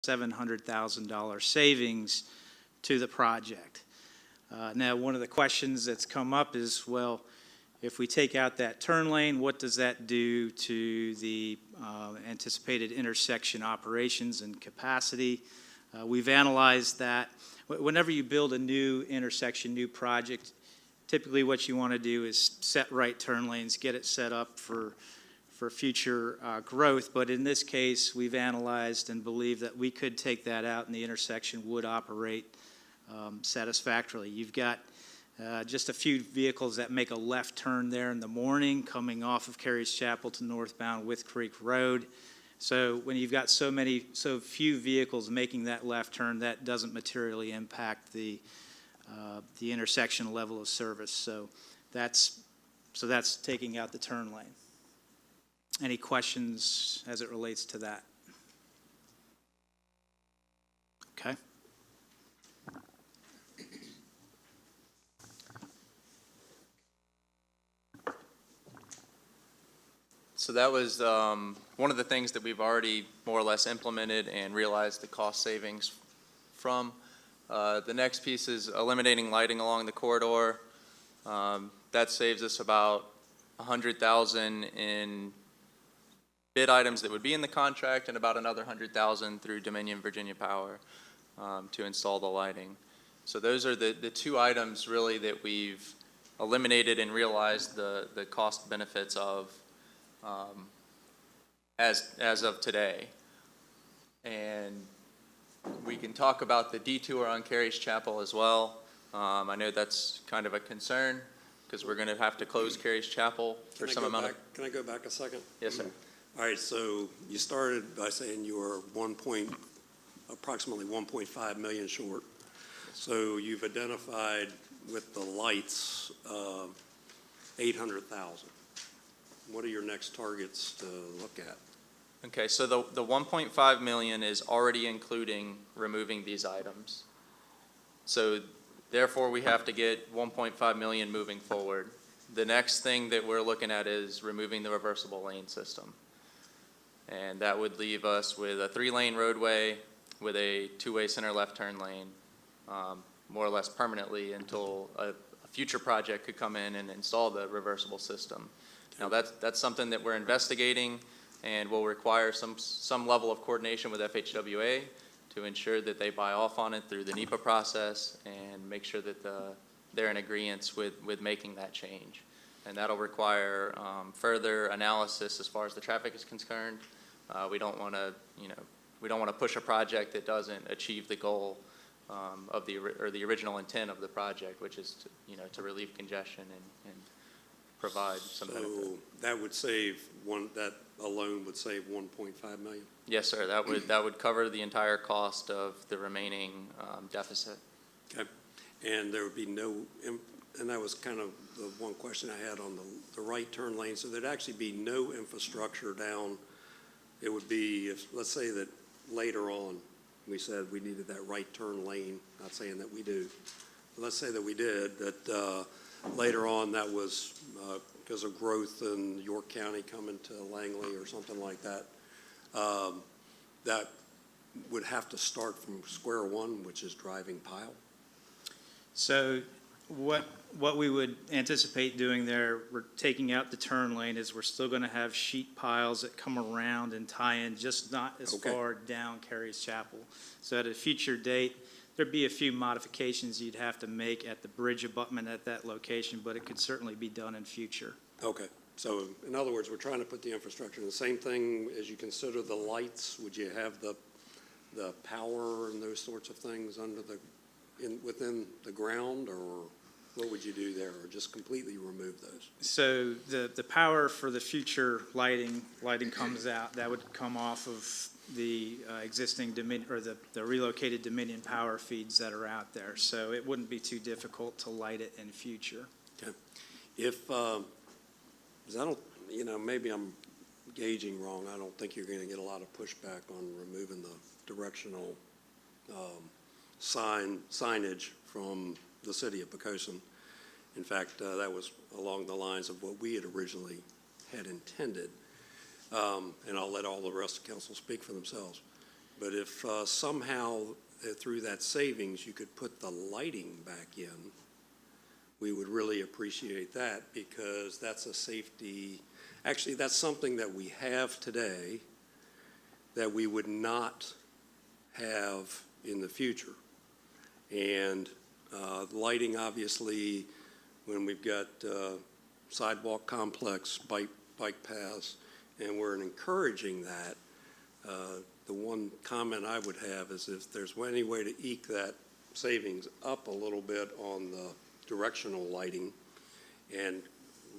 $700,000 savings to the project. Now, one of the questions that's come up is, well, if we take out that turn lane, what does that do to the anticipated intersection operations and capacity? We've analyzed that. Whenever you build a new intersection, new project, typically what you want to do is set right turn lanes, get it set up for future growth. But in this case, we've analyzed and believe that we could take that out and the intersection would operate satisfactorily. You've got just a few vehicles that make a left turn there in the morning coming off of Carey's Chapel to northbound With Creek Road. So when you've got so few vehicles making that left turn, that doesn't materially impact the intersection level of service. So that's taking out the turn lane. Any questions as it relates to that? Okay. So that was one of the things that we've already more or less implemented and realized the cost savings from. The next piece is eliminating lighting along the corridor. That saves us about $100,000 in bid items that would be in the contract and about another $100,000 through Dominion Virginia Power to install the lighting. So those are the two items really that we've eliminated and realized the cost benefits of as of today. And we can talk about the detour on Carey's Chapel as well. I know that's kind of a concern because we're going to have to close Carey's Chapel for some amount of... Can I go back a second? Yes, sir. All right, so you started by saying you were approximately 1.5 million short. So you've identified with the lights 800,000. What are your next targets to look at? Okay, so the 1.5 million is already including removing these items. So therefore we have to get 1.5 million moving forward. The next thing that we're looking at is removing the reversible lane system. And that would leave us with a 3-lane roadway with a 2-way center left turn lane, more or less permanently until a future project could come in and install the reversible system. Now that's something that we're investigating and will require some level of coordination with FHWA to ensure that they buy off on it through the NEPA process and make sure that they're in agreement with making that change. And that'll require further analysis as far as the traffic is concerned. We don't want to push a project that doesn't achieve the goal of the original intent of the project, which is to relieve congestion and provide some benefit. So that would save that alone would save 1.5 million? Yes, sir. That would cover the entire cost of the remaining deficit. Okay. And there would be no, and that was kind of the one question I had on the right turn lane. So there'd actually be no infrastructure down. It would be, if let's say that later on we said we needed that right turn lane, not saying that we do, but let's say that we did, that later on that was because of growth in York County coming to Langley or something like that, that would have to start from square one, which is driving Pyle. So what we would anticipate doing there, we're taking out the turn lane, is we're still going to have sheet piles that come around and tie in, just not as far down Carey's Chapel. So at a future date, there'd be a few modifications you'd have to make at the bridge abutment at that location, but it could certainly be done in future. Okay. So in other words, we're trying to put the infrastructure. The same thing as you consider the lights, would you have the power and those sorts of things under within the ground, or what would you do there, or just completely remove those? So the power for the future lighting comes out. That would come off of the existing the relocated Dominion power feeds that are out there. So it wouldn't be too difficult to light it in future. Okay. If, because I don't, maybe I'm gauging wrong. I don't think you're going to get a lot of pushback on removing the directional signage from the city of Poquoson. In fact, that was along the lines of what we had originally had intended. And I'll let all the rest of council speak for themselves. But if somehow through that savings, you could put the lighting back in, we would really appreciate that, because that's a safety, actually, that's something that we have today that we would not have in the future. And lighting, obviously, when we've got sidewalk complex, bike paths, and we're encouraging that, the one comment I would have is if there's any way to eke that savings up a little bit on the directional lighting and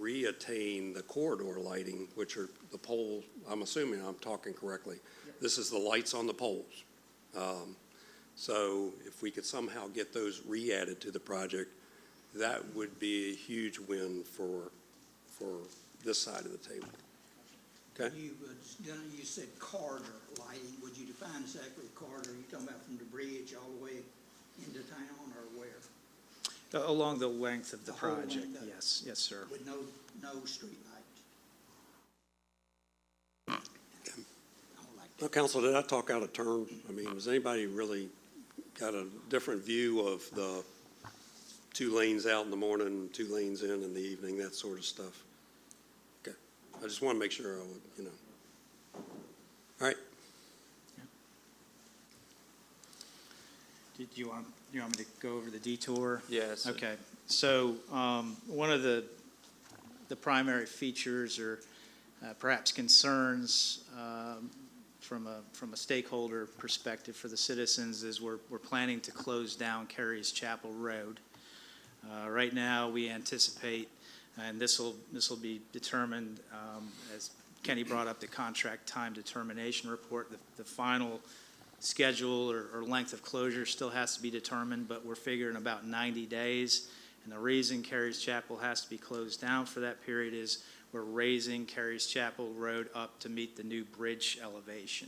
reattain the corridor lighting, which are the poles, I'm assuming I'm talking correctly. Yep. This is the lights on the poles. So if we could somehow get those re-added to the project, that would be a huge win for this side of the table. Okay? You said corridor lighting. Would you define exactly corridor? Are you talking about from the bridge all the way into town, or where? Along the length of the whole project, length of it? yes, yes, sir. With no street lights? I don't like that. Well, Council, did I talk out of turn? I mean, has anybody really got a different view of the 2 lanes out in the morning, 2 lanes in the evening, that sort of stuff? Okay, I just want to make sure I would, you know. All right. Did you want me to go over the detour? Yes. Okay, so one of the primary features or perhaps concerns from a stakeholder perspective for the citizens is we're planning to close down Carey's Chapel Road. Right now, we anticipate, and this will be determined as Kenny brought up the contract time determination report. The final schedule or length of closure still has to be determined, but we're figuring about 90 days. And the reason Carey's Chapel has to be closed down for that period is we're raising Carey's Chapel Road up to meet the new bridge elevation.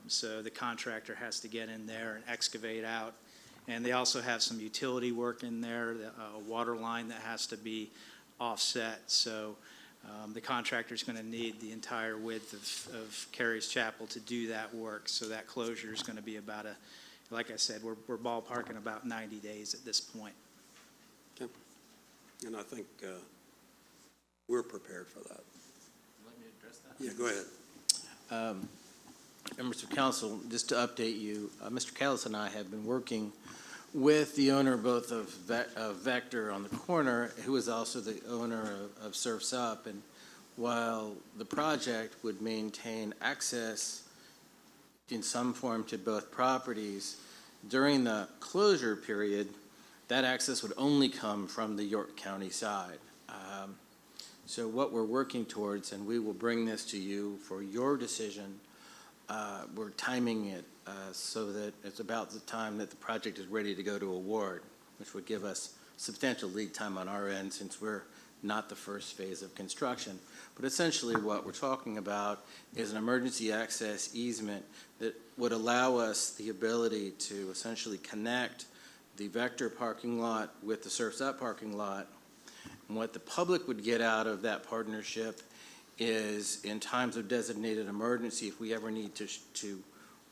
So the contractor has to get in there and excavate out. And they also have some utility work in there, a water line that has to be offset. So the contractor's going to need the entire width of Carey's Chapel to do that work. So that closure is going to be about like I said, we're ballparking about 90 days at this point. Okay. And I think we're prepared for that. Let me address that. Yeah, go ahead. Members of Council, just to update you, Mr. Callis and I have been working with the owner both of Vector on the corner, who is also the owner of Surf's Up. And while the project would maintain access in some form to both properties, during the closure period, that access would only come from the York County side. So what we're working towards, and we will bring this to you for your decision, we're timing it so that it's about the time that the project is ready to go to award, which would give us substantial lead time on our end since we're not the first phase of construction. But essentially what we're talking about is an emergency access easement that would allow us the ability to essentially connect the Vector parking lot with the Surf's Up parking lot. And what the public would get out of that partnership is in times of designated emergency, if we ever need to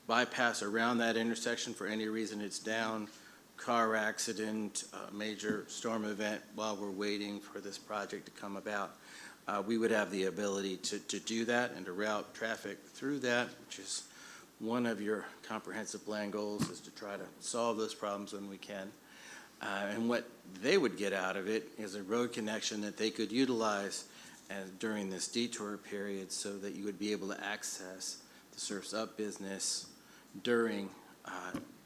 bypass around that intersection for any reason it's down, car accident, major storm event while we're waiting for this project to come about, we would have the ability to do that and to route traffic through that, which is one of your comprehensive plan goals, is to try to solve those problems when we can. And what they would get out of it is a road connection that they could utilize during this detour period so that you would be able to access the Surf's Up business during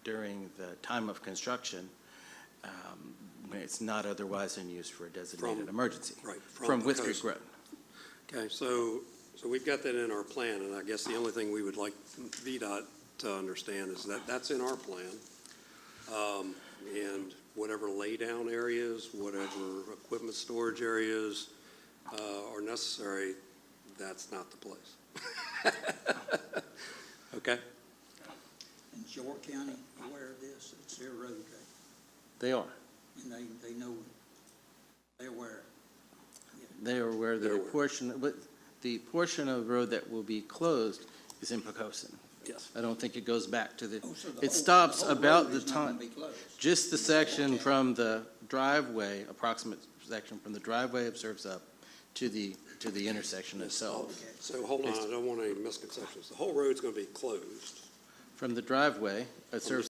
the time of construction when it's not otherwise in use for a designated emergency. Right. From Whit Creek Road. Okay, so we've got that in our plan, and I guess the only thing we would like VDOT to understand is that that's in our plan. And whatever laydown areas, whatever equipment storage areas are necessary, that's not the place. Okay? And York County aware of this? It's their road, right? They are. And they know, they're aware. They are aware that the portion of the road that will be closed is in Poquoson. Yes. I don't think it goes back to the, Oh, so the it whole- stops the whole about road the is not gonna time, be closed. just the section from the driveway, approximate section from the driveway of Surf's Up to the intersection itself. So hold on, I don't want any misconceptions. The whole road's gonna be closed. From the driveway at Surf's